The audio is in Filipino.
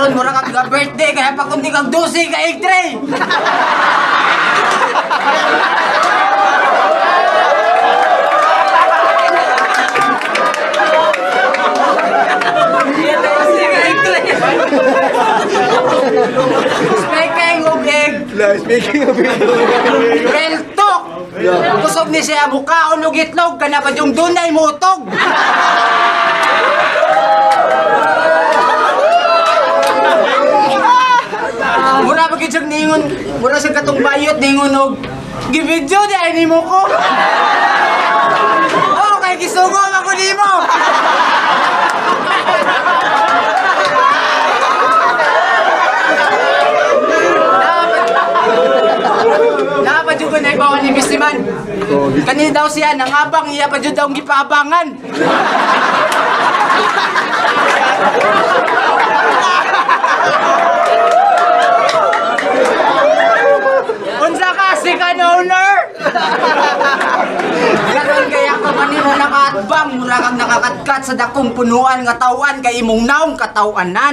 karon mura kag birthday kaya pa kundi kag 12 ka egg tray. Speaking of egg, Speaking of it. beltok. Kusog ni siya buka o itlog kana pa yung dunay mutog. Mura pa gid ningon, mura sa katong bayot ningon og gibidyo di ay nimo ko. Oh, kay gisugo ako nimo. Dapat juga na ibawan ni Bisiman. Kani daw siya nangabang iya pa jud daw gipaabangan. Unsa ka second owner? Karon kaya ka man nimo nakaatbang mura kang nakakatkat sa dakong punuan nga tawan kay imong naong katawanan.